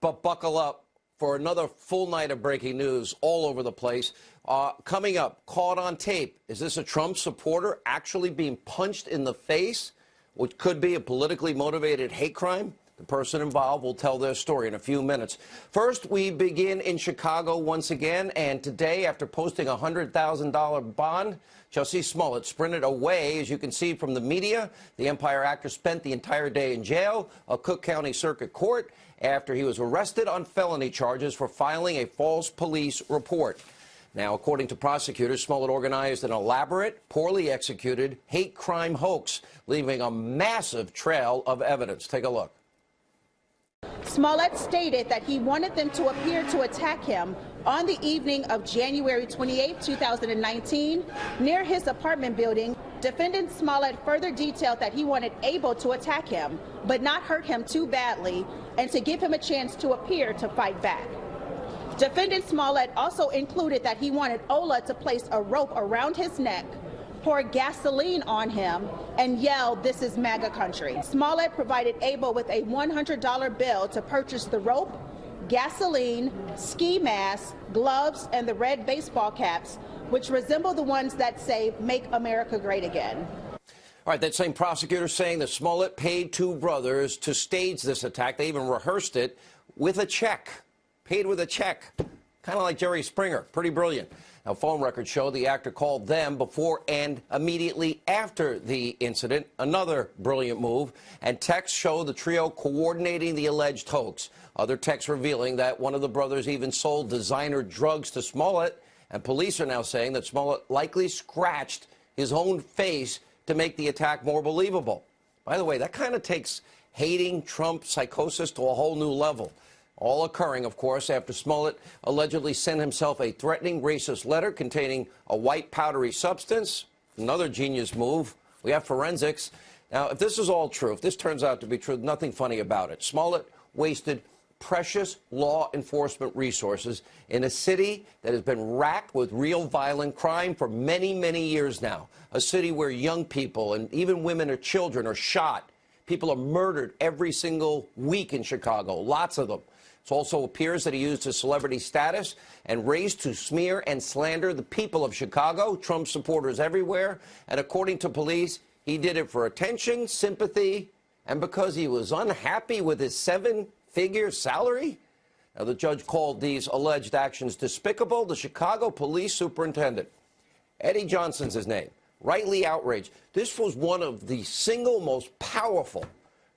But buckle up for another full night of breaking news all over the place. Coming up, caught on tape. Is this a Trump supporter actually being punched in the face, which could be a politically motivated hate crime? The person involved will tell their story in a few minutes. First, we begin in Chicago once again. And today, after posting a $100,000 bond, Jussie Smollett sprinted away. As you can see from the media, the Empire actor spent the entire day in jail, a Cook County Circuit Court, after he was arrested on felony charges for filing a false police report. Now, according to prosecutors, Smollett organized an elaborate, poorly executed hate crime hoax, leaving a massive trail of evidence. Take a look. Smollett stated that he wanted them to appear to attack him on the evening of January 28, 2019, near his apartment building. Defendant Smollett further detailed that he wanted Abel to attack him, but not hurt him too badly, and to give him a chance to appear to fight back. Defendant Smollett also included that he wanted Ola to place a rope around his neck, pour gasoline on him, and yell, "This is MAGA country." Smollett provided Abel with a $100 bill to purchase the rope, gasoline, ski masks, gloves, and the red baseball caps, which resemble the ones that say, "Make America Great Again." All right, that same prosecutor saying that Smollett paid two brothers to stage this attack. They even rehearsed it with a check, paid with a check, kind of like Jerry Springer. Pretty brilliant. Now, phone records show the actor called them before and immediately after the incident. Another brilliant move. And texts show the trio coordinating the alleged hoax. Other texts revealing that one of the brothers even sold designer drugs to Smollett. And police are now saying that Smollett likely scratched his own face to make the attack more believable. By the way, that kind of takes hating Trump psychosis to a whole new level. All occurring, of course, after Smollett allegedly sent himself a threatening racist letter containing a white powdery substance. Another genius move. We have forensics. Now, if this is all true, if this turns out to be true, nothing funny about it. Smollett wasted precious law enforcement resources in a city that has been racked with real violent crime for many, many years now. A city where young people and even women or children are shot. People are murdered every single week in Chicago, lots of them. It also appears that he used his celebrity status and race to smear and slander the people of Chicago, Trump supporters everywhere. And according to police, he did it for attention, sympathy, and because he was unhappy with his seven-figure salary. Now, the judge called these alleged actions despicable. The Chicago police superintendent, Eddie Johnson's his name, rightly outraged. This was one of the single most powerful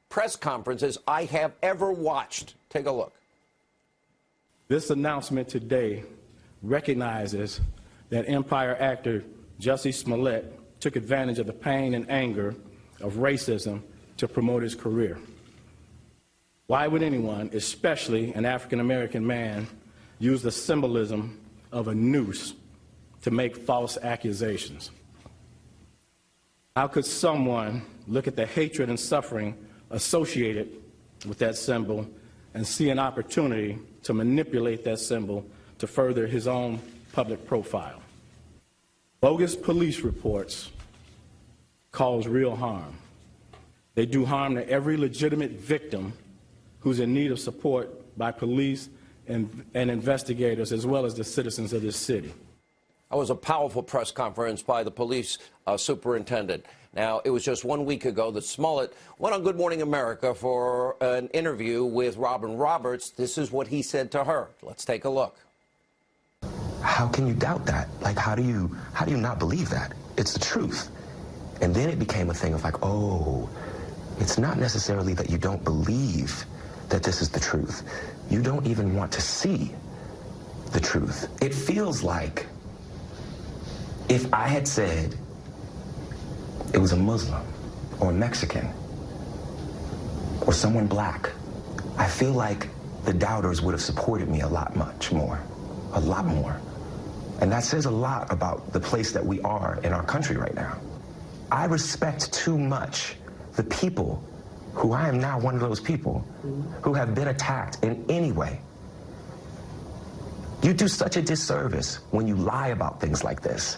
press conferences I have ever watched. Take a look. This announcement today recognizes that Empire actor Jussie Smollett took advantage of the pain and anger of racism to promote his career. Why would anyone, especially an African-American man, use the symbolism of a noose to make false accusations? How could someone look at the hatred and suffering associated with that symbol and see an opportunity to manipulate that symbol to further his own public profile? Bogus police reports cause real harm. They do harm to every legitimate victim who's in need of support by police and investigators, as well as the citizens of this city. That was a powerful press conference by the police superintendent. Now, it was just 1 week ago that Smollett went on Good Morning America for an interview with Robin Roberts. This is what he said to her. Let's take a look. How can you doubt that? Like, how do you not believe that? It's the truth. And then it became a thing of like, oh, it's not necessarily that you don't believe that this is the truth. You don't even want to see the truth. It feels like if I had said it was a Muslim or a Mexican or someone black, I feel like the doubters would have supported me a lot more. And that says a lot about the place that we are in our country right now. I respect too much the people who I am now one of those people who have been attacked in any way. You do such a disservice when you lie about things like this.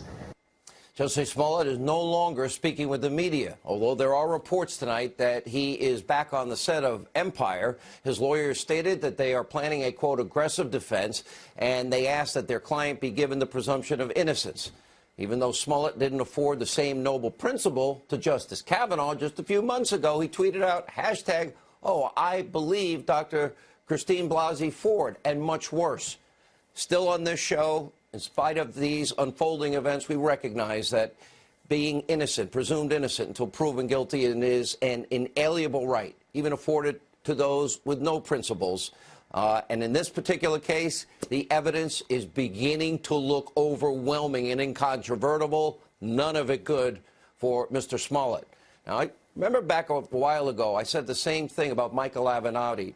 Justice Smollett is no longer speaking with the media, although there are reports tonight that he is back on the set of Empire. His lawyers stated that they are planning a, quote, aggressive defense, and they asked that their client be given the presumption of innocence. Even though Smollett didn't afford the same noble principle to Justice Kavanaugh just a few months ago, he tweeted out, hashtag, oh, I believe Dr. Christine Blasey Ford, and much worse. Still on this show, in spite of these unfolding events, we recognize that being innocent, presumed innocent until proven guilty, is an inalienable right, even afforded to those with no principles. And in this particular case, the evidence is beginning to look overwhelming and incontrovertible. None of it good for Mr. Smollett. Now, I remember back a while ago, I said the same thing about Michael Avenatti.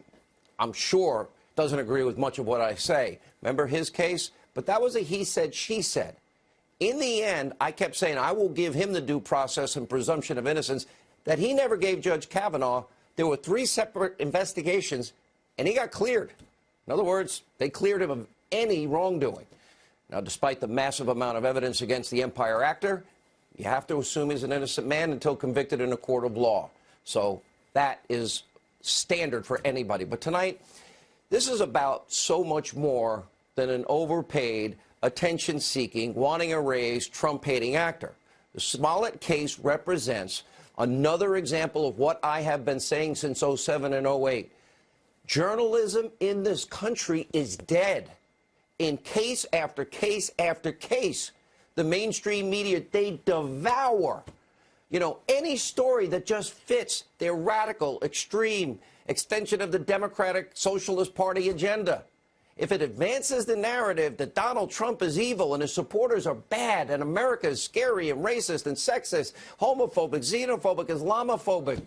I'm sure doesn't agree with much of what I say. Remember his case? But that was a he said, she said. In the end, I kept saying I will give him the due process and presumption of innocence that he never gave Judge Kavanaugh. There were 3 separate investigations, and he got cleared. In other words, they cleared him of any wrongdoing. Now, despite the massive amount of evidence against the Empire actor, you have to assume he's an innocent man until convicted in a court of law. So that is standard for anybody. But tonight, this is about so much more than an overpaid, attention-seeking, wanting a raise, Trump-hating actor. The Smollett case represents another example of what I have been saying since 07 and 08. Journalism in this country is dead. In case after case after case, the mainstream media, they devour, any story that just fits their radical, extreme extension of the Democratic Socialist Party agenda. If it advances the narrative that Donald Trump is evil and his supporters are bad and America is scary and racist and sexist, homophobic, xenophobic, Islamophobic,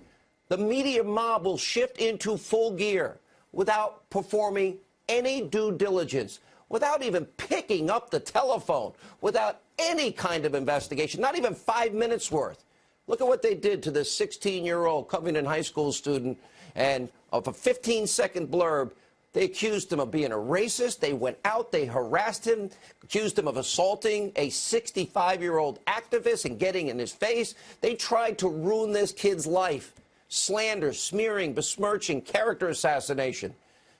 the media mob will shift into full gear without performing any due diligence, without even picking up the telephone, without any kind of investigation, not even 5 minutes worth. Look at what they did to this 16-year-old Covington High School student, and of a 15-second blurb, they accused him of being a racist. They went out, they harassed him, accused him of assaulting a 65-year-old activist and getting in his face. They tried to ruin this kid's life. Slander, smearing, besmirching, character assassination.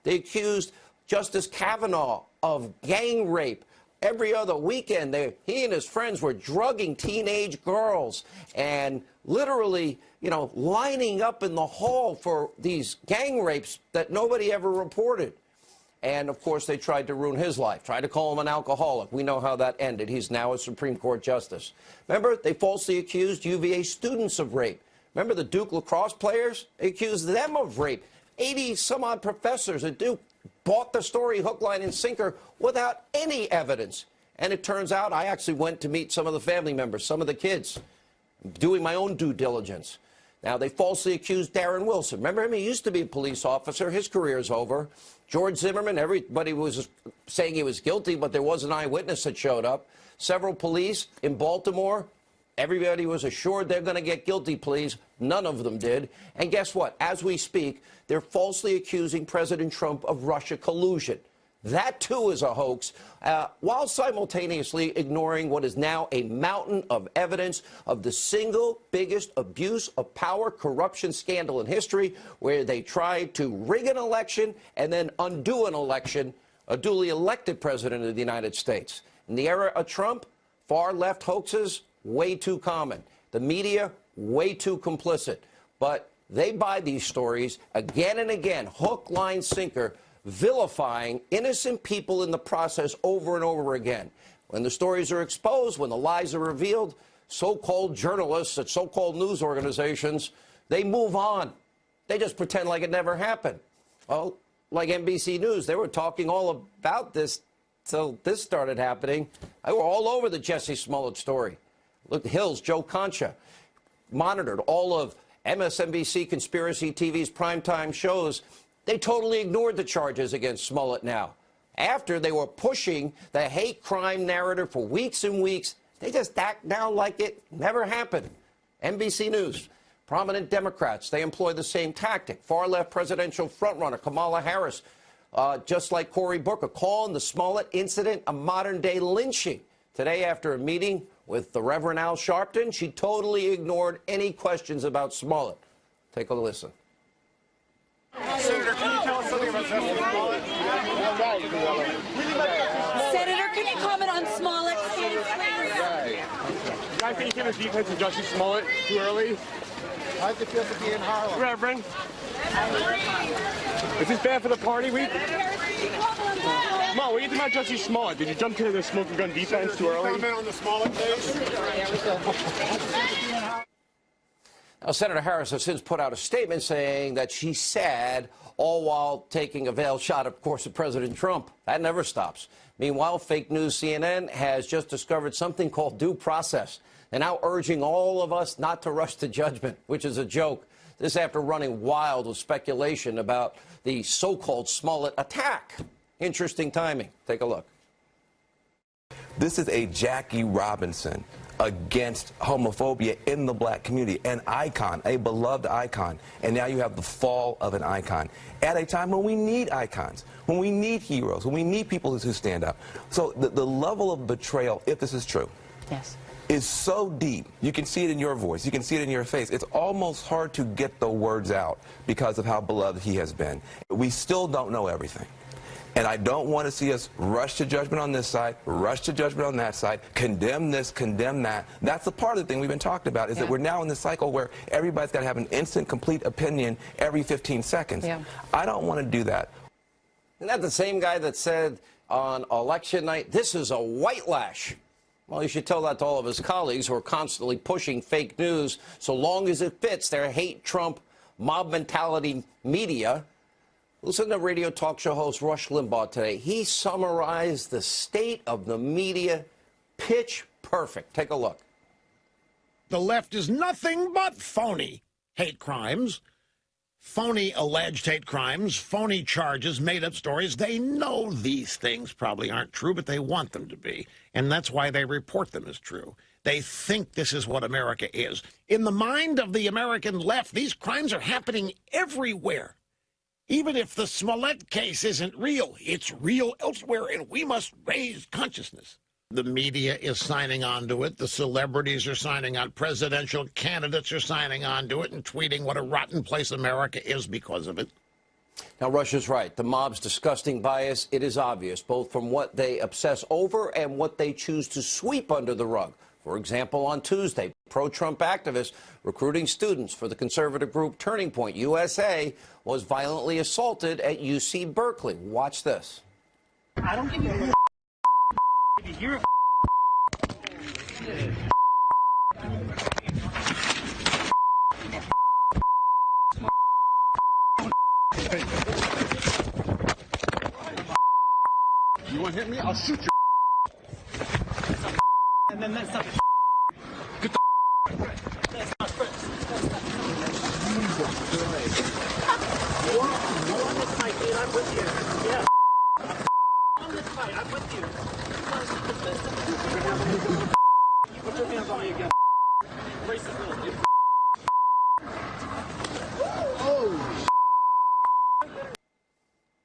They accused Justice Kavanaugh of gang rape. Every other weekend, he and his friends were drugging teenage girls and literally, lining up in the hall for these gang rapes that nobody ever reported. And, of course, they tried to ruin his life, tried to call him an alcoholic. We know how that ended. He's now a Supreme Court justice. Remember, they falsely accused UVA students of rape. Remember the Duke lacrosse players? They accused them of rape. 80-some-odd professors at Duke bought the story hook, line, and sinker without any evidence. And it turns out I actually went to meet some of the family members, some of the kids, doing my own due diligence. Now, they falsely accused Darren Wilson. Remember him? He used to be a police officer. His career's over. George Zimmerman, everybody was saying he was guilty, but there was an eyewitness that showed up. Several police in Baltimore, everybody was assured they're going to get guilty pleas. None of them did. And guess what? As we speak, they're falsely accusing President Trump of Russia collusion. That, too, is a hoax, while simultaneously ignoring what is now a mountain of evidence of the single biggest abuse of power corruption scandal in history, where they tried to rig an election and then undo an election, a duly elected president of the United States. In the era of Trump, far-left hoaxes, way too common. The media, way too complicit. But they buy these stories again and again, hook, line, sinker, vilifying innocent people in the process over and over again. When the stories are exposed, when the lies are revealed, so-called journalists at so-called news organizations, they move on. They just pretend like it never happened. Well, like NBC News, they were talking all about this till this started happening. They were all over the Jussie Smollett story. Look, Hills, Joe Concha, monitored all of MSNBC Conspiracy TV's primetime shows. They totally ignored the charges against Smollett now. After they were pushing the hate crime narrative for weeks and weeks, they just act now like it never happened. NBC News, prominent Democrats, they employ the same tactic. Far-left presidential frontrunner Kamala Harris, just like Cory Booker, calling the Smollett incident a modern-day lynching. Today, after a meeting With the Reverend Al Sharpton, she totally ignored any questions about Smollett. Take a listen. Senator, can you tell us something about Justice Smollett? Senator, can you comment on Smollett's case, please? I think you give a defense of Justice Smollett too early. How's it feel to be in Harlem? Reverend, is this bad for the party week? Mo, what do you think about Justice Smollett? Did you jump to the smoking gun defense too early? Comment on the Smollett case? Now, Senator Harris has since put out a statement saying that she's sad, all while taking a veiled shot, of course, at President Trump. That never stops. Meanwhile, fake news CNN has just discovered something called due process. They're now urging all of us not to rush to judgment, which is a joke. This after running wild with speculation about the so-called Smollett attack. Interesting timing. Take a look. This is a Jackie Robinson against homophobia in the black community, an icon, a beloved icon, and now you have the fall of an icon at a time when we need icons, when we need heroes, when we need people who stand up. So the level of betrayal, if this is true, Yes. is so deep. You can see it in your voice. You can see it in your face. It's almost hard to get the words out because of how beloved he has been. We still don't know everything. And I don't want to see us rush to judgment on this side, rush to judgment on that side, condemn this, condemn that. That's the part of the thing we've been talking about, is that we're now in this cycle where everybody's got to have an instant, complete opinion every 15 seconds. Yeah. I don't want to do that. Isn't that the same guy that said on election night, this is a white lash? Well, you should tell that to all of his colleagues who are constantly pushing fake news so long as it fits their hate Trump mob mentality media. Listen to radio talk show host Rush Limbaugh today. He summarized the state of the media pitch perfect. Take a look. The left is nothing but phony hate crimes, phony alleged hate crimes, phony charges, made-up stories. They know these things probably aren't true, but they want them to be, and that's why they report them as true. They think this is what America is. In the mind of the American left, these crimes are happening everywhere. Even if the Smollett case isn't real, it's real elsewhere, and we must raise consciousness. The media is signing on to it. The celebrities are signing on. Presidential candidates are signing on to it and tweeting what a rotten place America is because of it. Now, Rush is right. The mob's disgusting bias, it is obvious, both from what they obsess over and what they choose to sweep under the rug. For example, on Tuesday, pro-Trump activists recruiting students for the conservative group Turning Point USA was violently assaulted at UC Berkeley. Watch this. I don't give a if you're You want to hit me? I'll shoot you. and then that's not Get the that's not Chris. You're on this fight, dude. I'm with you. Yeah. On this fight, I'm with you. You put your hands on me again. Racist little.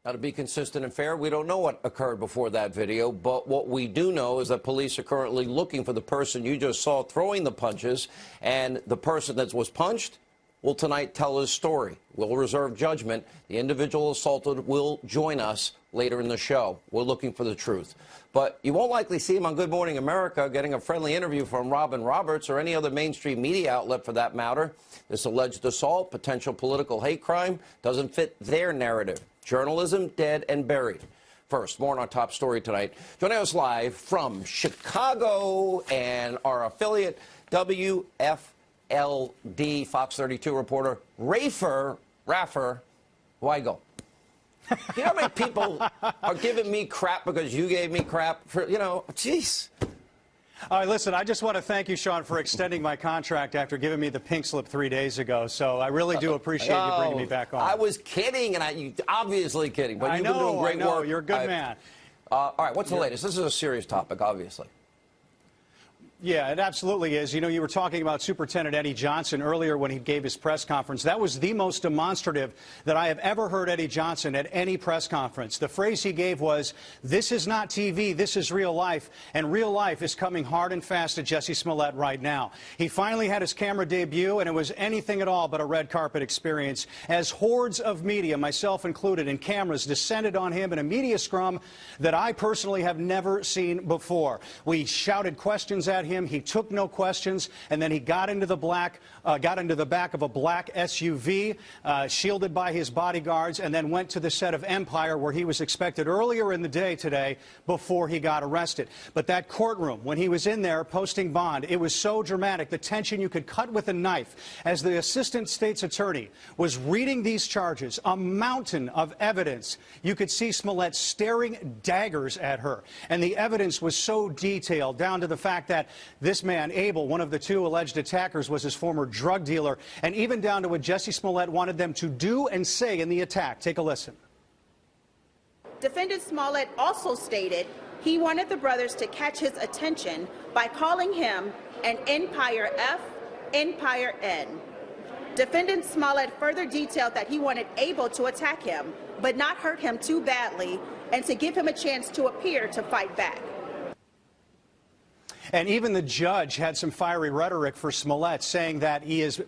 Now, to be consistent and fair, we don't know what occurred before that video, but what we do know is that police are currently looking for the person you just saw throwing the punches, and the person that was punched will tonight tell his story. We'll reserve judgment. The individual assaulted will join us later in the show. We're looking for the truth. But you won't likely see him on Good Morning America getting a friendly interview from Robin Roberts or any other mainstream media outlet for that matter. This alleged assault, potential political hate crime, doesn't fit their narrative. Journalism dead and buried. First, more on our top story tonight. Joining us live from Chicago and our affiliate WFLD Fox 32 reporter Raffer Weigel. You know how many people are giving me crap because you gave me crap for, jeez. All right, listen, I just want to thank you, Sean, for extending my contract after giving me the pink slip 3 days ago. So I really do appreciate you bringing me back on. I was kidding, and you obviously kidding, but you've been doing great work. You're a good man. All right, what's the latest? This is a serious topic, obviously. Yeah, it absolutely is. You know, you were talking about Superintendent Eddie Johnson earlier when he gave his press conference. That was the most demonstrative that I have ever heard Eddie Johnson at any press conference. The phrase he gave was, "This is not TV, this is real life," and real life is coming hard and fast at Jussie Smollett right now. He finally had his camera debut, and it was anything at all but a red carpet experience, as hordes of media, myself included, and cameras descended on him in a media scrum that I personally have never seen before. We shouted questions at him. He took no questions, and then he got into the back of a black SUV, shielded by his bodyguards, and then went to the set of Empire, where he was expected earlier in the day today before he got arrested. But that courtroom, when he was in there posting bond, it was so dramatic, the tension you could cut with a knife. As the assistant state's attorney was reading these charges, a mountain of evidence, you could see Smollett staring daggers at her. And the evidence was so detailed, down to the fact that this man, Abel, one of the two alleged attackers, was his former drug dealer, and even down to what Jussie Smollett wanted them to do and say in the attack. Take a listen. Defendant Smollett also stated he wanted the brothers to catch his attention by calling him an Empire F, Empire N. Defendant Smollett further detailed that he wanted Abel to attack him, but not hurt him too badly, and to give him a chance to appear to fight back. And even the judge had some fiery rhetoric for Smollett, saying that he is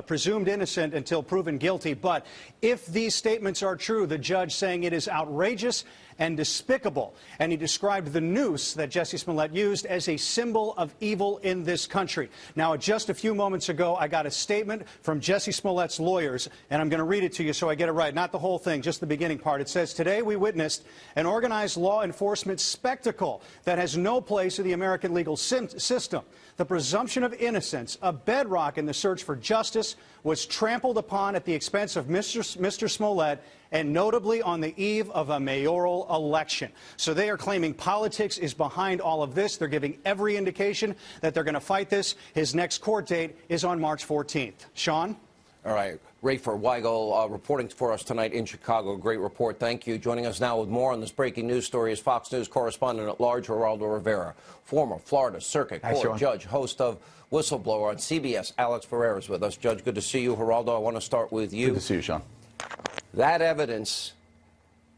presumed innocent until proven guilty. But if these statements are true, the judge saying it is outrageous and despicable. And he described the noose that Jussie Smollett used as a symbol of evil in this country. Now, just a few moments ago, I got a statement from Jussie Smollett's lawyers, and I'm going to read it to you so I get it right. Not the whole thing, just the beginning part. It says, "Today we witnessed an organized law enforcement spectacle that has no place in the American legal system. The presumption of innocence, a bedrock in the search for justice, was trampled upon at the expense of Mr. Smollett, and notably on the eve of a mayoral election." So they are claiming politics is behind all of this. They're giving every indication that they're going to fight this. His next court date is on March 14th. Sean? All right. Rafer Weigel reporting for us tonight in Chicago. Great report. Thank you. Joining us now with more on this breaking news story is Fox News correspondent at large, Geraldo Rivera, former Florida Circuit Court judge, host of Whistleblower on CBS. Alex Ferreira is with us. Judge, good to see you. Geraldo, I want to start with you. Good to see you, Sean. That evidence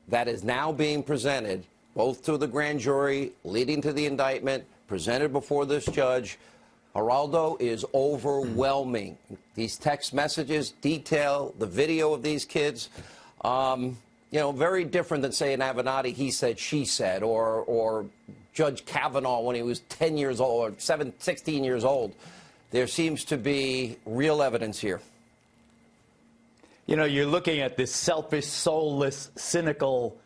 that is now being presented, both to the grand jury, leading to the indictment, presented before this judge, Geraldo, is overwhelming. These text messages detail the video of these kids. You know, very different than, say, an Avenatti, he said, she said, or Judge Kavanaugh when he was 10 years old, or 16 years old. There seems to be real evidence here. You know, you're looking at this selfish, soulless, cynical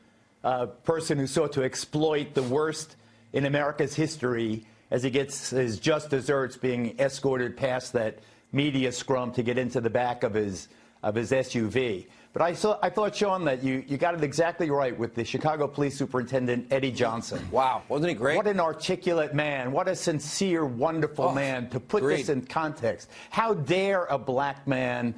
person who sought to exploit the worst in America's history as he gets his just desserts, being escorted past that media scrum to get into the back of his SUV. But I thought, Sean, that you got it exactly right with the Chicago Police Superintendent, Eddie Johnson. Wow, wasn't he great? What an articulate man. What a sincere, wonderful man. To put this in context, how dare a black man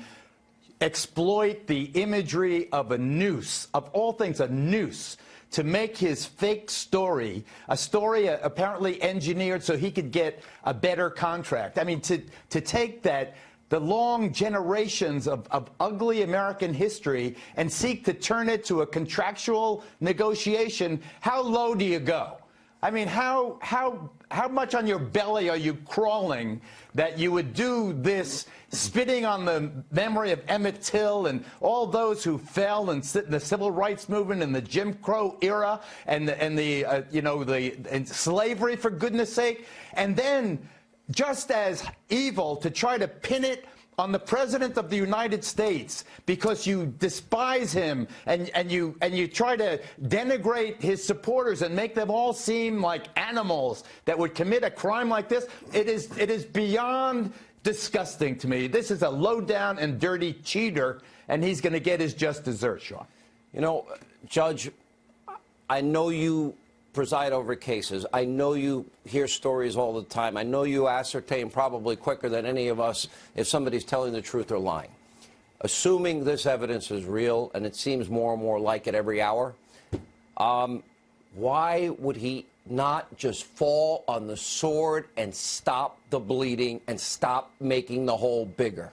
exploit the imagery of a noose, of all things, a noose, to make his fake story, a story apparently engineered so he could get a better contract. I mean, to take that, the long generations of ugly American history, and seek to turn it to a contractual negotiation, how low do you go? I mean, how much on your belly are you crawling that you would do this, spitting on the memory of Emmett Till and all those who fell in the civil rights movement in the Jim Crow era and slavery, for goodness sake, and then just as evil to try to pin it on the President of the United States because you despise him and you try to denigrate his supporters and make them all seem like animals that would commit a crime like this. It is beyond disgusting to me. This is a low-down and dirty cheater, and he's going to get his just desserts, Sean. You know, Judge, I know you preside over cases. I know you hear stories all the time. I know you ascertain probably quicker than any of us if somebody's telling the truth or lying. Assuming this evidence is real, and it seems more and more like it every hour, why would he not just fall on the sword and stop the bleeding and stop making the hole bigger?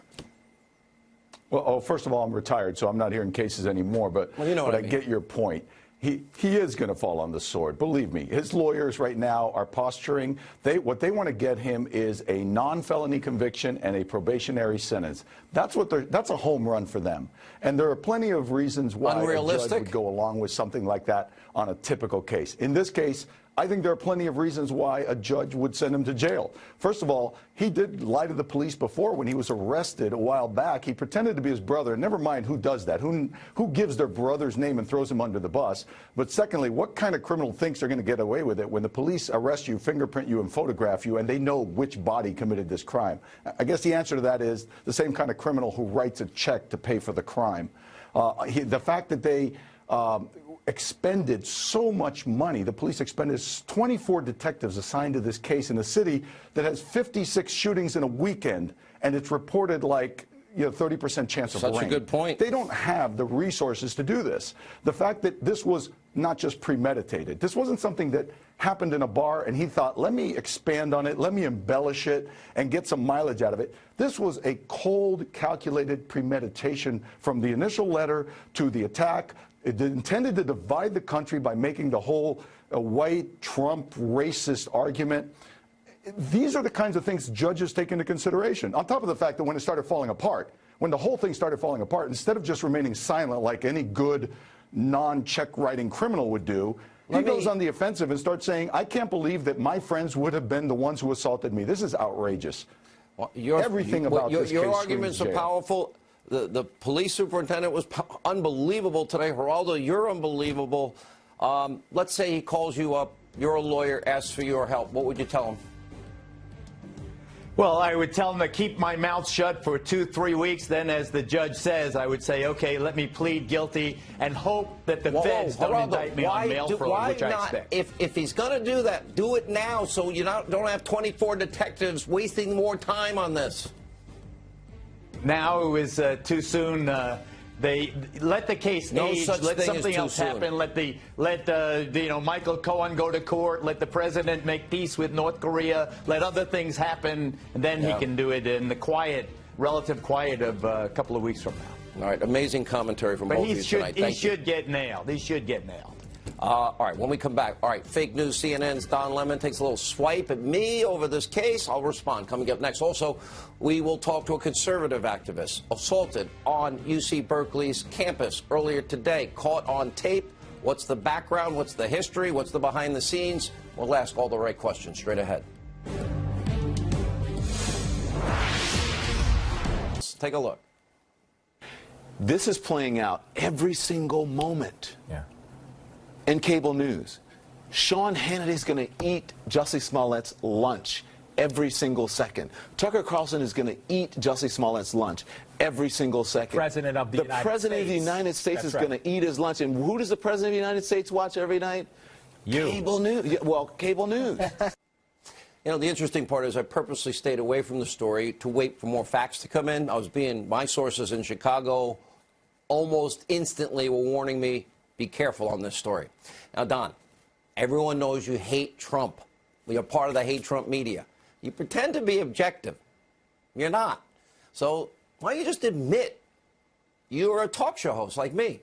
Well, first of all, I'm retired, so I'm not hearing cases anymore, but, well, you know what I mean. Get your point. He is going to fall on the sword. Believe me, his lawyers right now are posturing. What they want to get him is a non-felony conviction and a probationary sentence. That's a home run for them. And there are plenty of reasons why a judge would go along with something like that on a typical case. In this case, I think there are plenty of reasons why a judge would send him to jail. First of all, he did lie to the police before when he was arrested a while back. He pretended to be his brother. Never mind who does that, who gives their brother's name and throws him under the bus. But secondly, what kind of criminal thinks they're going to get away with it when the police arrest you, fingerprint you, and photograph you, and they know which body committed this crime? I guess the answer to that is the same kind of criminal who writes a check to pay for the crime. The fact that they expended so much money. The police expended 24 detectives assigned to this case in a city that has 56 shootings in a weekend, and it's reported like 30% chance of rain. Such a good point. They don't have the resources to do this. The fact that this was not just premeditated. This wasn't something that happened in a bar and he thought, let me expand on it, let me embellish it and get some mileage out of it. This was a cold, calculated premeditation from the initial letter to the attack. It intended to divide the country by making the whole white Trump racist argument. These are the kinds of things judges take into consideration. On top of the fact that when it started falling apart, when the whole thing started falling apart, instead of just remaining silent like any good non-check writing criminal would do, he goes on the offensive and starts saying, I can't believe that my friends would have been the ones who assaulted me. This is outrageous. Well, Everything about this case your arguments are jail. powerful. The police superintendent was unbelievable today. Geraldo, you're unbelievable. Let's say he calls you up, you're a lawyer, asks for your help. What would you tell him? Well, I would tell him to keep my mouth shut for 2-3 weeks. Then, as the judge says, I would say, okay, let me plead guilty and hope that the feds don't indict me on mail fraud, which I expect. If he's going to do that, do it now so you don't have 24 detectives wasting more time on this. Now it was too soon. They let the case age. Let something else happen. Let Michael Cohen go to court. Let the president make peace with North Korea. Let other things happen, and then he can do it in the quiet, relative quiet of a couple of weeks from now. All right, amazing commentary from both of you tonight. He should get nailed. He should get nailed. All right, when we come back, all right, fake news. CNN's Don Lemon takes a little swipe at me over this case. I'll respond. Coming up next. Also, we will talk to a conservative activist assaulted on UC Berkeley's campus earlier today, caught on tape. What's the background? What's the history? What's the behind the scenes? We'll ask all the right questions straight ahead. Let's take a look. This is playing out every single moment. Yeah. In cable news. Sean Hannity's going to eat Jussie Smollett's lunch every single second. Tucker Carlson is going to eat Jussie Smollett's lunch every single second. President of the United States. The President of the United States is going to eat his lunch. And who does the President of the United States watch every night? You. Cable news. Yeah, well, cable news. You know, the interesting part is I purposely stayed away from the story to wait for more facts to come in. My sources in Chicago almost instantly were warning me, be careful on this story. Now, Don, everyone knows you hate Trump. You're part of the hate Trump media. You pretend to be objective. You're not. So why don't you just admit you're a talk show host like me?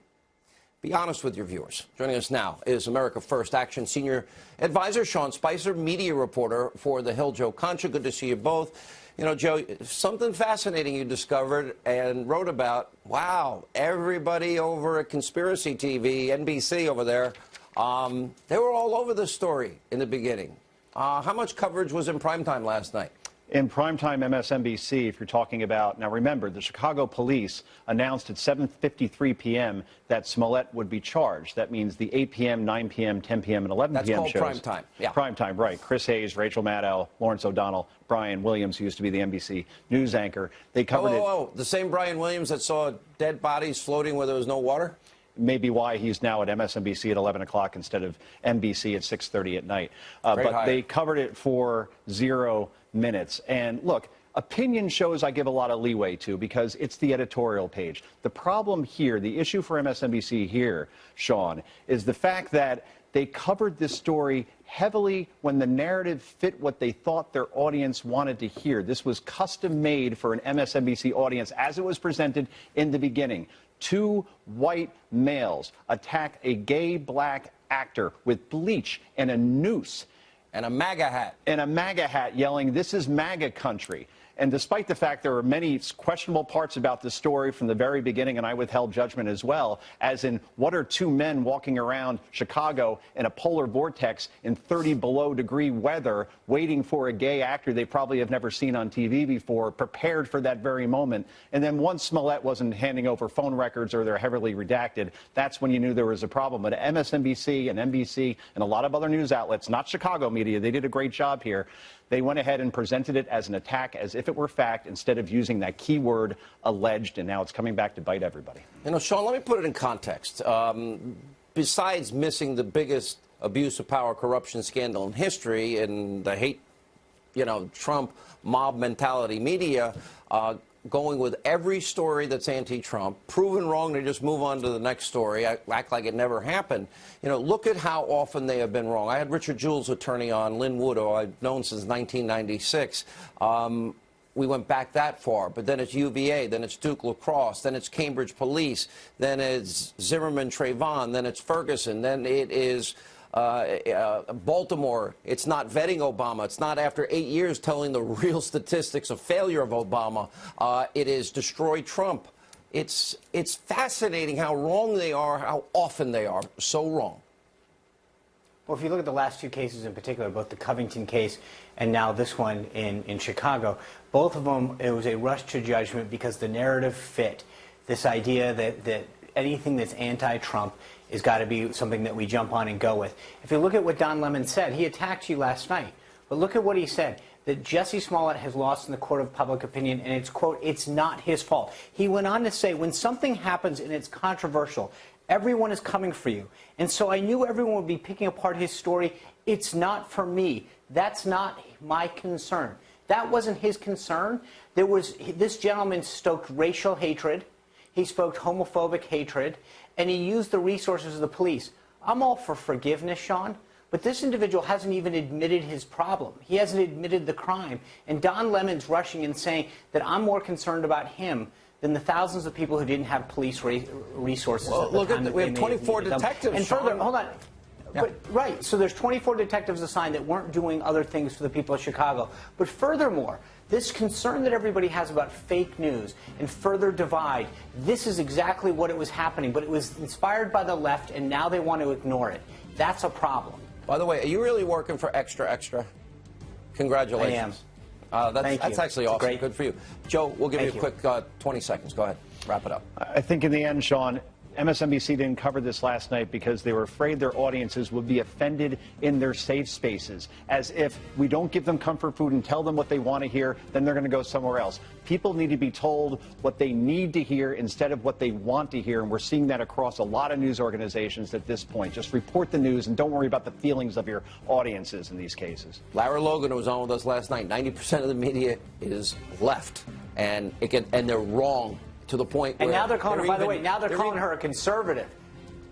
Be honest with your viewers. Joining us now is America First Action Senior Advisor Sean Spicer, media reporter for The Hill, Joe Concha. Good to see you both. You know, Joe, something fascinating you discovered and wrote about. Wow, everybody over at Conspiracy TV, NBC over there, they were all over this story in the beginning. How much coverage was in primetime last night? In primetime MSNBC, if you're talking about, now remember, the Chicago police announced at 7:53 p.m. that Smollett would be charged. That means the 8 p.m., 9 p.m., 10 p.m., and 11 p.m. shows. That's called primetime. Yeah. Primetime, right. Chris Hayes, Rachel Maddow, Lawrence O'Donnell, Brian Williams, who used to be the NBC news anchor. They covered it. The same Brian Williams that saw dead bodies floating where there was no water? Maybe why he's now at MSNBC at 11 o'clock instead of NBC at 6:30 at night. But they covered it for 0 minutes. And look, Opinion shows I give a lot of leeway to because it's the editorial page. The problem here, the issue for MSNBC here, Sean, is the fact that they covered this story heavily when the narrative fit what they thought their audience wanted to hear. This was custom made for an MSNBC audience as it was presented in the beginning. Two white males attack a gay black actor with bleach and a noose. And a MAGA hat. And a MAGA hat yelling, "This is MAGA country." And despite the fact there were many questionable parts about the story from the very beginning, and I withheld judgment as well, as in what are two men walking around Chicago in a polar vortex in 30 below degree weather waiting for a gay actor they probably have never seen on TV before, prepared for that very moment. And then once Smollett wasn't handing over phone records or they're heavily redacted, that's when you knew there was a problem. But MSNBC and NBC and a lot of other news outlets, not Chicago media, they did a great job here. They went ahead and presented it as an attack, as if it were fact, instead of using that key word, alleged, and now it's coming back to bite everybody. You know, Sean, let me put it in context. Besides missing the biggest abuse of power corruption scandal in history and the hate, Trump mob mentality media, going with every story that's anti-Trump, proven wrong, they just move on to the next story, act like it never happened. Look at how often they have been wrong. I had Richard Jewell's attorney on, Lynn Wood, who I've known since 1996. We went back that far, but then it's UVA, then it's Duke Lacrosse, then it's Cambridge Police, then it's Zimmerman Trayvon, then it's Ferguson, then it is Baltimore. It's not vetting Obama. It's not after 8 years telling the real statistics of failure of Obama. It is destroy Trump. It's fascinating how wrong they are, how often they are so wrong. Well, if you look at the last two cases in particular, both the Covington case and now this one in Chicago, both of them, it was a rush to judgment because the narrative fit. This idea that anything that's anti-Trump has got to be something that we jump on and go with. If you look at what Don Lemon said, he attacked you last night. But look at what he said, that Jussie Smollett has lost in the court of public opinion, and it's, quote, it's not his fault. He went on to say, when something happens and it's controversial, everyone is coming for you. And so I knew everyone would be picking apart his story. It's not for me. That's not my concern. That wasn't his concern. This gentleman stoked racial hatred. He spoke homophobic hatred, and he used the resources of the police. I'm all for forgiveness, Sean, but this individual hasn't even admitted his problem. He hasn't admitted the crime. And Don Lemon's rushing and saying that I'm more concerned about him than the thousands of people who didn't have police resources at the time. We have 24 detectives, and further, Sean. hold on. Yeah. But, right, so there's 24 detectives assigned that weren't doing other things for the people of Chicago. But furthermore, this concern that everybody has about fake news and further divide, this is exactly what it was happening. But it was inspired by the left, and now they want to ignore it. That's a problem. By the way, are you really working for Extra Extra? Congratulations. I am. That's actually awesome. Great. Good for you. Joe, we'll give you a Thank quick 20 seconds. Go ahead. Wrap it up. I think in the end, Sean, MSNBC didn't cover this last night because they were afraid their audiences would be offended in their safe spaces. As if we don't give them comfort food and tell them what they want to hear, then they're going to go somewhere else. People need to be told what they need to hear instead of what they want to hear. And we're seeing that across a lot of news organizations at this point. Just report the news and don't worry about the feelings of your audiences in these cases. Larry Logan was on with us last night. 90% of the media is left, and they're wrong. To the point where... And now they're calling her, by the way, now they're calling her a conservative.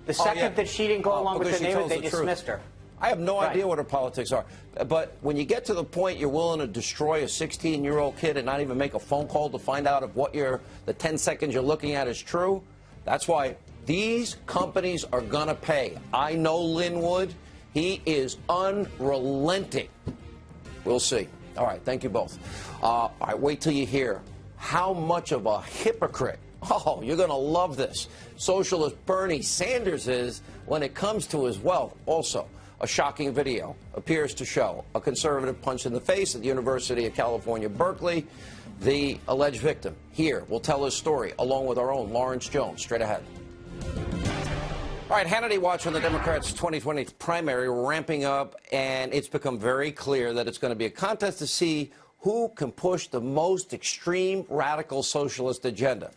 The second that she didn't go along with the neighborhood, they dismissed her. I have no idea what her politics are. But when you get to the point you're willing to destroy a 16-year-old kid and not even make a phone call to find out if what the 10 seconds you're looking at is true, that's why these companies are going to pay. I know Lynn Wood. He is unrelenting. We'll see. All right, thank you both. All right, wait till you hear how much of a hypocrite, oh, you're going to love this, socialist Bernie Sanders is when it comes to his wealth. Also, a shocking video appears to show a conservative punch in the face at the University of California, Berkeley. The alleged victim here will tell his story, along with our own Lawrence Jones. Straight ahead. All right, Hannity Watch on the Democrats' 2020 primary ramping up, and it's become very clear that it's going to be a contest to see who can push the most extreme radical socialist agenda.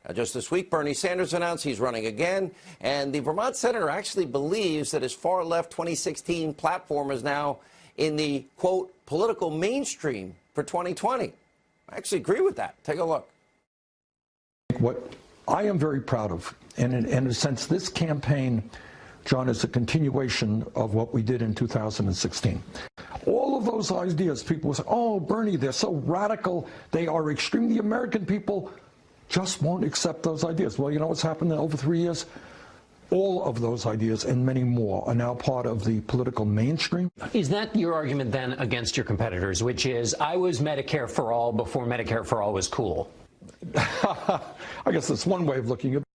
Now, just this week, Bernie Sanders announced he's running again, and the Vermont senator actually believes that his far-left 2016 platform is now in the, quote, political mainstream for 2020. I actually agree with that. Take a look. What I am very proud of, and in a sense, this campaign, John, is a continuation of what we did in 2016. All of those ideas, people say, oh, Bernie, they're so radical, they are extreme. The American people just won't accept those ideas. Well, you know what's happened in over 3 years? All of those ideas and many more are now part of the political mainstream. Is that your argument then against your competitors, which is, I was Medicare for all before Medicare for all was cool? I guess that's one way of looking at it.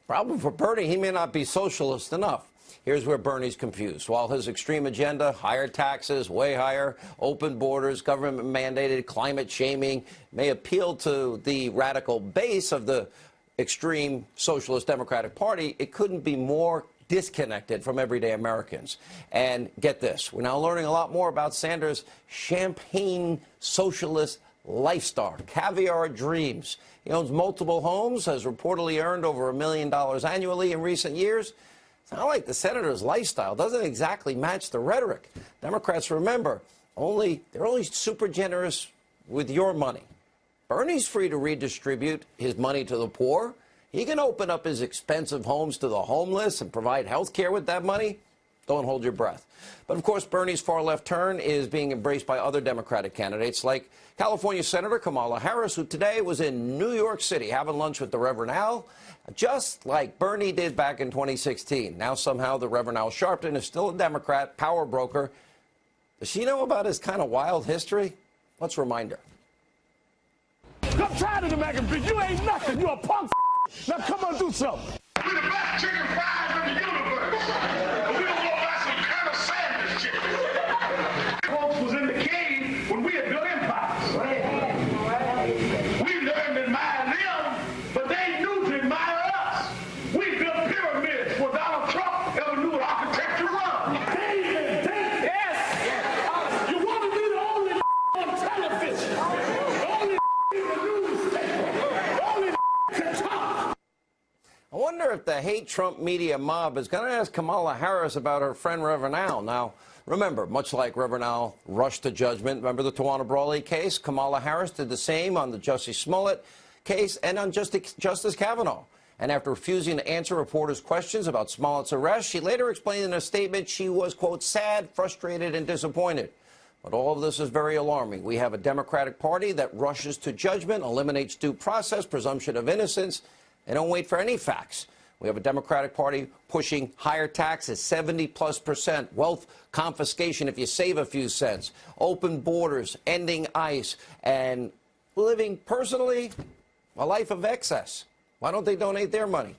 Problem for Bernie, he may not be socialist enough. Here's where Bernie's confused. While his extreme agenda, higher taxes, way higher, open borders, government-mandated climate shaming, may appeal to the radical base of the extreme socialist Democratic Party, it couldn't be more disconnected from everyday Americans. And get this, we're now learning a lot more about Sanders' champagne socialist lifestyle, caviar dreams. He owns multiple homes, has reportedly earned over $1 million annually in recent years. It's not like the senator's lifestyle doesn't exactly match the rhetoric. Democrats, remember, they're only super generous with your money. Bernie's free to redistribute his money to the poor. He can open up his expensive homes to the homeless and provide health care with that money. Don't hold your breath. But, of course, Bernie's far-left turn is being embraced by other Democratic candidates like California Senator Kamala Harris, who today was in New York City having lunch with the Reverend Al, just like Bernie did back in 2016. Now, somehow, the Reverend Al Sharpton is still a Democrat, power broker. Does she know about his kind of wild history? Let's remind her. I'm tired of the mac and cheese. You ain't nothing. You a punk. Now come on, do something. We're the best chicken fries in the universe. But we don't want to buy some kind of sandwich chicken. Folks was in the cave when we had built empires. We learned to admire them, but they knew to admire us. We built pyramids before Donald Trump ever knew what architecture was. David, yes. You want to be the only on television. The only in the newspaper. The only can talk. I wonder if the hate Trump media mob is going to ask Kamala Harris about her friend Reverend Al. Now, remember, much like Reverend Al rushed to judgment, remember the Tawana Brawley case? Kamala Harris did the same on the Jussie Smollett case and on Justice Kavanaugh. And after refusing to answer reporters' questions about Smollett's arrest, she later explained in a statement she was, quote, sad, frustrated, and disappointed. But all of this is very alarming. We have a Democratic Party that rushes to judgment, eliminates due process, presumption of innocence. They don't wait for any facts. We have a Democratic Party pushing higher taxes, 70+%, wealth confiscation if you save a few cents, open borders, ending ICE, and living personally a life of excess. Why don't they donate their money?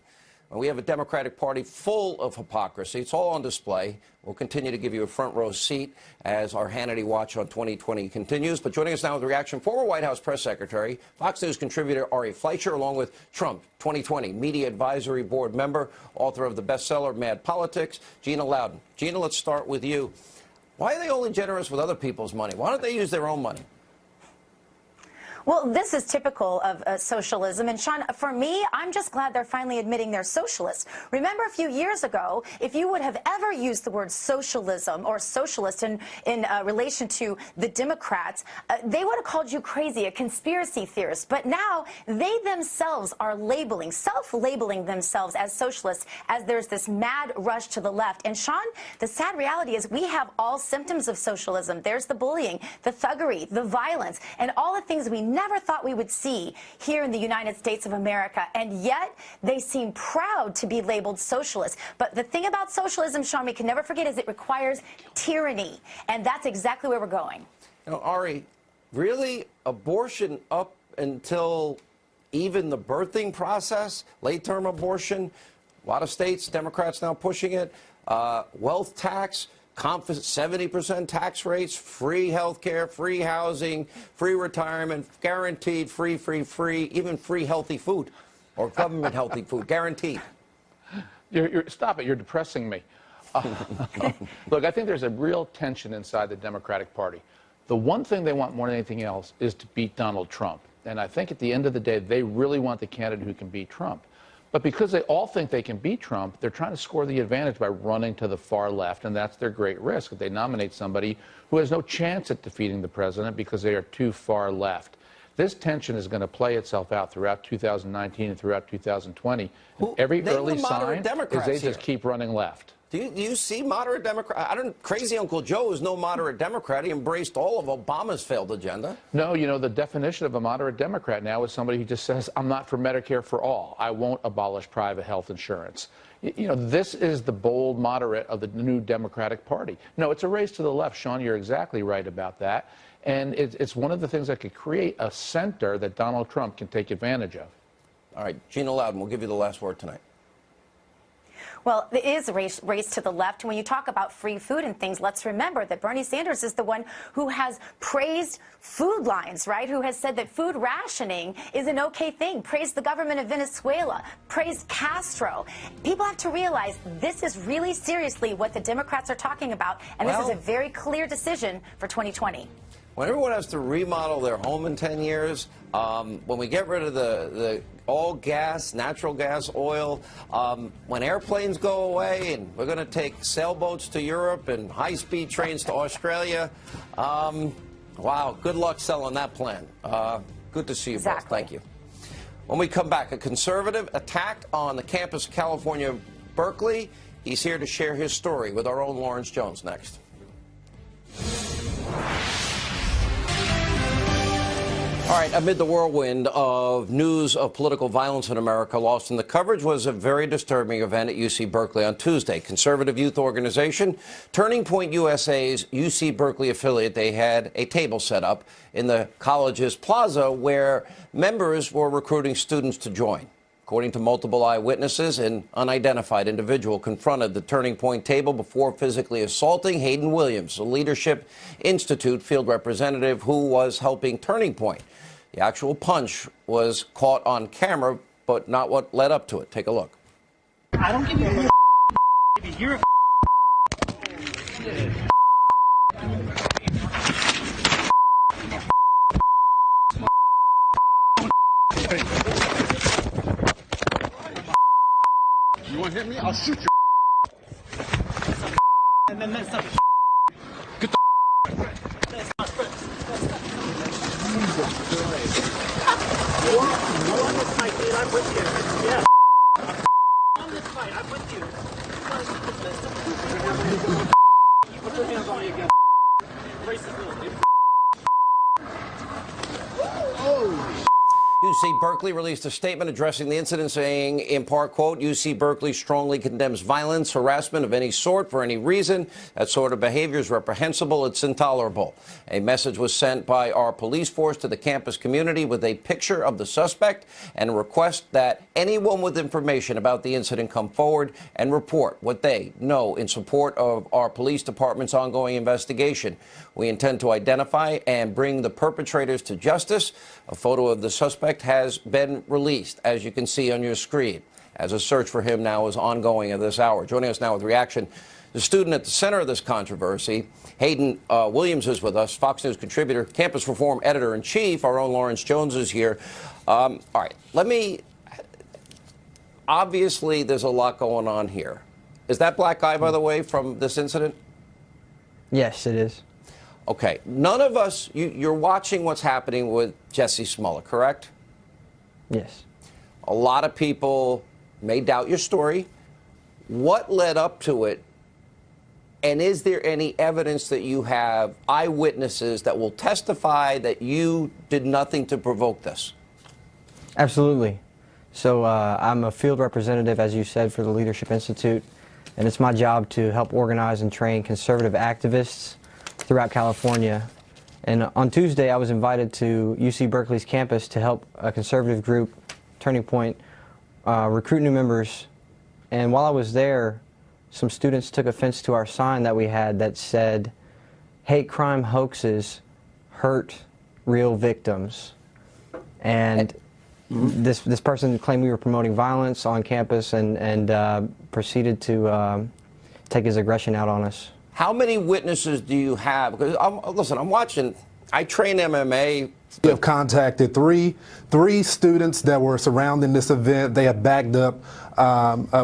Well, we have a Democratic Party full of hypocrisy. It's all on display. We'll continue to give you a front row seat as our Hannity Watch on 2020 continues. But joining us now with a reaction, former White House press secretary, Fox News contributor Ari Fleischer, along with Trump 2020 Media Advisory Board member, author of the bestseller Mad Politics, Gina Loudon. Gina, let's start with you. Why are they only generous with other people's money? Why don't they use their own money? Well, this is typical of socialism. And, Sean, for me, I'm just glad they're finally admitting they're socialists. Remember a few years ago, if you would have ever used the word socialism or socialist in relation to the Democrats, they would have called you crazy, a conspiracy theorist. But now they themselves are labeling, self-labeling themselves as socialists, as there's this mad rush to the left. And, Sean, the sad reality is we have all symptoms of socialism. There's the bullying, the thuggery, the violence, and all the things we never thought we would see here in the United States of America, and yet they seem proud to be labeled socialist. But the thing about socialism, Sean, we can never forget is it requires tyranny, and that's exactly where we're going. You know, Ari, really, abortion up until even the birthing process, late-term abortion, a lot of states, Democrats now pushing it, wealth tax, 70% tax rates, free health care, free housing, free retirement, guaranteed free, even free healthy food or government healthy food, guaranteed. Stop it. You're depressing me. Look, I think there's a real tension inside the Democratic Party. The one thing they want more than anything else is to beat Donald Trump. And I think at the end of the day, they really want the candidate who can beat Trump. But because they all think they can beat Trump, they're trying to score the advantage by running to the far left, and that's their great risk. If they nominate somebody who has no chance at defeating the president because they are too far left. This tension is going to play itself out throughout 2019 and throughout 2020. And every name early the moderate sign Democrats is they here. just keep running left. Do you see moderate Democrat? Crazy Uncle Joe is no moderate Democrat. He embraced all of Obama's failed agenda. No, you know, the definition of a moderate Democrat now is somebody who just says, I'm not for Medicare for all. I won't abolish private health insurance. You know, this is the bold moderate of the new Democratic Party. No, it's a race to the left. Sean, you're exactly right about that. And it's one of the things that could create a center that Donald Trump can take advantage of. All right, Gina Loudon, we'll give you the last word tonight. Well, it is a race to the left. When you talk about free food and things, let's remember that Bernie Sanders is the one who has praised food lines, right? Who has said that food rationing is an okay thing, praised the government of Venezuela, praised Castro. People have to realize this is really seriously what the Democrats are talking about, and this is a very clear decision for 2020. When everyone has to remodel their home in 10 years, when we get rid of the all gas, natural gas, oil, when airplanes go away and we're going to take sailboats to Europe and high-speed trains to Australia, wow, good luck selling that plan. Good to see you both. Thank you. When we come back, a conservative attacked on the campus of California, Berkeley. He's here to share his story with our own Lawrence Jones next. All right, amid the whirlwind of news of political violence in America, lost in the coverage was a very disturbing event at UC Berkeley on Tuesday. Conservative youth organization Turning Point USA's UC Berkeley affiliate, they had a table set up in the college's plaza where members were recruiting students to join. According to multiple eyewitnesses, an unidentified individual confronted the Turning Point table before physically assaulting Hayden Williams, a Leadership Institute field representative who was helping Turning Point. The actual punch was caught on camera, but not what led up to it. Take a look. I don't give you a baby. You're a You want to hit me? I'll shoot you. and then that's not Get the that's not on this fight, dude. I'm with you. Yeah. On this fight, I'm with you. You put your hands on me again. Racist little dude. UC Berkeley released a statement addressing the incident, saying, in part, quote, UC Berkeley strongly condemns violence, harassment of any sort for any reason. That sort of behavior is reprehensible. It's intolerable. A message was sent by our police force to the campus community with a picture of the suspect and a request that anyone with information about the incident come forward and report what they know in support of our police department's ongoing investigation. We intend to identify and bring the perpetrators to justice. A photo of the suspect has been released, as you can see on your screen, as a search for him now is ongoing at this hour. Joining us now with reaction, the student at the center of this controversy, Hayden Williams, is with us, Fox News contributor, campus reform editor-in-chief. Our own Lawrence Jones is here. All right, obviously there's a lot going on here. Is that black guy, by the way, from this incident? Yes, it is. Okay, none of us, you're watching what's happening with Jussie Smollett, correct? Yes. A lot of people may doubt your story. What led up to it? And is there any evidence that you have eyewitnesses that will testify that you did nothing to provoke this? Absolutely. So I'm a field representative, as you said, for the Leadership Institute, and it's my job to help organize and train conservative activists throughout California. And on Tuesday, I was invited to UC Berkeley's campus to help a conservative group, Turning Point, recruit new members. And while I was there, some students took offense to our sign that we had that said, "Hate crime hoaxes hurt real victims." And this person claimed we were promoting violence on campus and proceeded to take his aggression out on us. How many witnesses do you have? Because listen, I'm watching. I train MMA We have contacted three students that were surrounding this event. They have backed up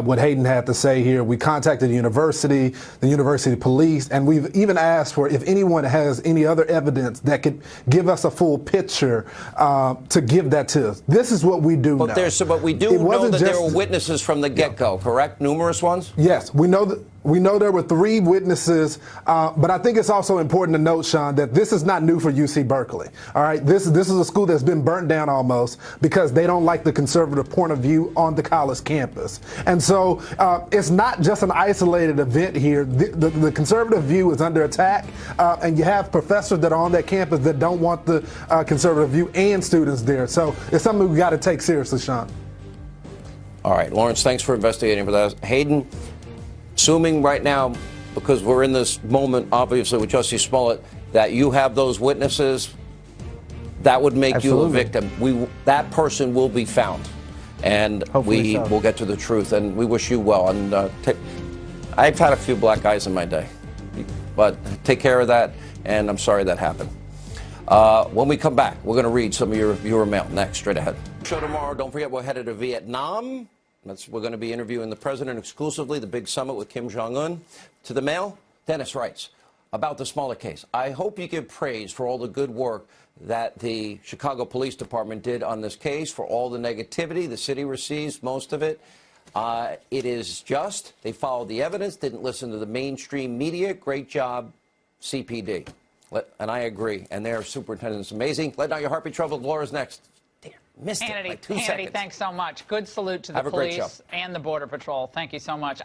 what Hayden had to say here. We contacted the university police, and we've even asked for if anyone has any other evidence that could give us a full picture to give that to us. This is what we do now. But we do know that there were witnesses from the get-go, correct? Numerous ones? Yes, we know that. We know there were 3 witnesses, but I think it's also important to note, Sean, that this is not new for UC Berkeley. All right, this is a school that's been burnt down almost because they don't like the conservative point of view on the college campus. And so it's not just an isolated event here. The conservative view is under attack, and you have professors that are on that campus that don't want the conservative view and students there. So it's something we got to take seriously, Sean. All right, Lawrence, thanks for investigating for that. Hayden, assuming right now, because we're in this moment, obviously, with Jussie Smollett, that you have those witnesses, that would make you a victim. That person will be found, and we will get to the truth, and we wish you well. And I've had a few black guys in my day, but take care of that, and I'm sorry that happened. When we come back, we're going to read some of your viewer mail next, straight ahead. Show tomorrow, don't forget we're headed to Vietnam. We're going to be interviewing the president exclusively, the big summit with Kim Jong-un. To the mail, Dennis writes about the Smollett case. I hope you give praise for all the good work that the Chicago Police Department did on this case, for all the negativity. The city receives most of it. It is just. They followed the evidence, didn't listen to the mainstream media. Great job, CPD. And I agree. And their superintendent's amazing. Let Not Your Heart Be Troubled. Laura's next. Missed it by 2 seconds. Hannity, thanks so much. Good salute to the police and the Border Patrol. Thank you so much.